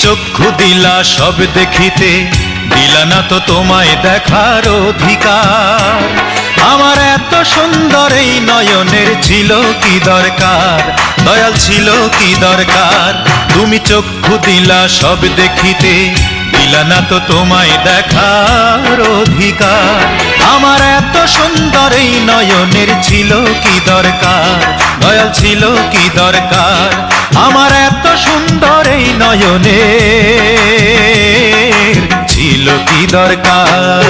চক্ষু দিলা সব দেখিতে, দিলা না তো তোমায় দেখার অধিকার। আমার এত সুন্দর এই নয়নের ছিল কি দরকার, দয়াল ছিল কি দরকার। তুমি চক্ষু দিলা সব দেখিতে, দিলা না তো তোমায় দেখার অধিকার। আমার এত সুন্দর এই নয়নের ছিল কি দরকার, দয়াল ছিল কি দরকার। আমার এত সুন্দর এই নয়নের ছিল কি দরকার।